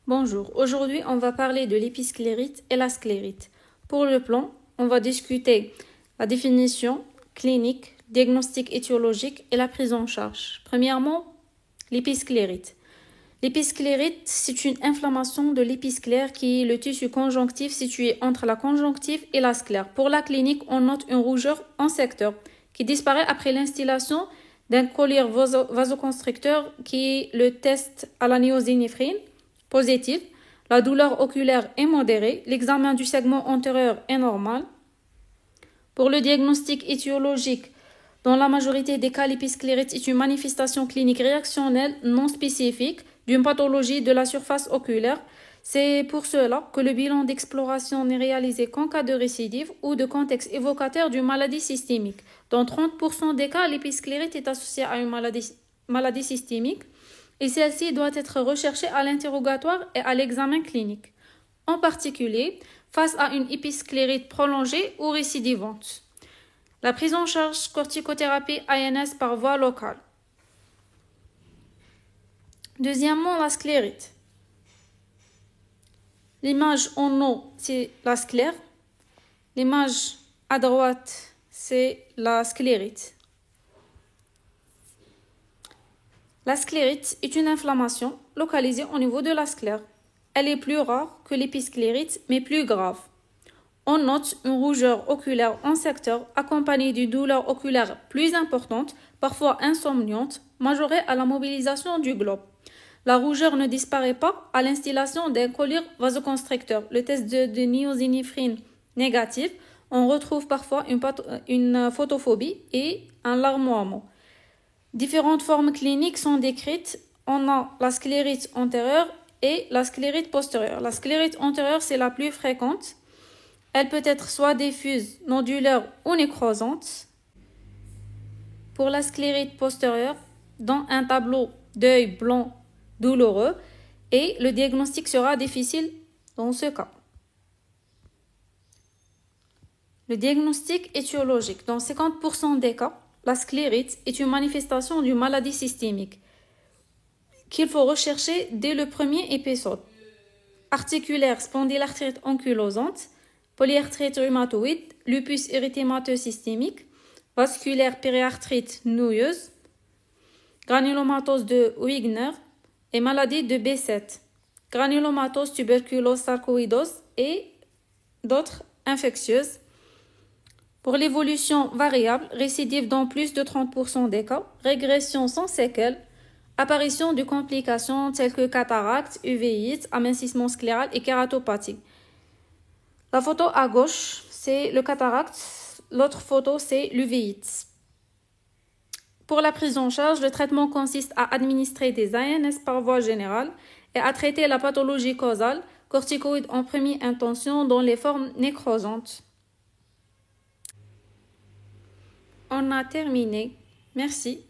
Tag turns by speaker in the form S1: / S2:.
S1: Bonjour, aujourd'hui on va parler de l'épisclérite et la sclérite. Pour le plan, on va discuter la définition clinique, diagnostic étiologique et la prise en charge. Premièrement, l'épisclérite. L'épisclérite, c'est une inflammation de l'épisclère qui est le tissu conjonctif situé entre la conjonctive et la sclère. Pour la clinique, on note une rougeur en secteur qui disparaît après l'instillation d'un collier vasoconstricteur qui est le test à la niosiniphine positif. La douleur oculaire est modérée. L'examen du segment antérieur est normal. Pour le diagnostic étiologique, dans la majorité des cas, l'épisclérite est une manifestation clinique réactionnelle non spécifique d'une pathologie de la surface oculaire. C'est pour cela que le bilan d'exploration n'est réalisé qu'en cas de récidive ou de contexte évocateur d'une maladie systémique. Dans 30% des cas, l'épisclérite est associée à une maladie systémique et celle-ci doit être recherchée à l'interrogatoire et à l'examen clinique. En particulier, face à une épisclérite prolongée ou récidivante. La prise en charge corticothérapie ANS par voie locale. Deuxièmement, la sclérite. L'image en haut, c'est la sclère. L'image à droite, c'est la sclérite. La sclérite est une inflammation localisée au niveau de la sclère. Elle est plus rare que l'épisclérite, mais plus grave. On note une rougeur oculaire en secteur accompagnée d'une douleur oculaire plus importante, parfois insomniante, majorée à la mobilisation du globe. La rougeur ne disparaît pas à l'instillation d'un collier vasoconstricteur. Le test de niosiniphine négatif, on retrouve parfois une photophobie et un larmoiement. Différentes formes cliniques sont décrites. On a la sclérite antérieure et la sclérite postérieure. La sclérite antérieure, c'est la plus fréquente. Elle peut être soit diffuse, nodulaire ou nécrosante. Pour la sclérite postérieure, dans un tableau d'œil blanc douloureux, et le diagnostic sera difficile dans ce cas. Le diagnostic étiologique. Dans 50% des cas, la sclérite est une manifestation d'une maladie systémique qu'il faut rechercher dès le premier épisode. Articulaire, spondylarthrite ankylosante, polyarthrite rhumatoïde, lupus érythémateux systémique, vasculaire périarthrite noueuse, granulomatose de Wegener et maladie de B7, granulomatose tuberculose sarcoïdose et d'autres infectieuses. Pour l'évolution variable, récidive dans plus de 30% des cas, régression sans séquelles, apparition de complications telles que cataracte, uveites, amincissement scléral et kératopathie. La photo à gauche, c'est le cataracte, l'autre photo, c'est l'uvéite. Pour la prise en charge, le traitement consiste à administrer des ANS par voie générale et à traiter la pathologie causale, corticoïdes en première intention dans les formes nécrosantes. On a terminé. Merci.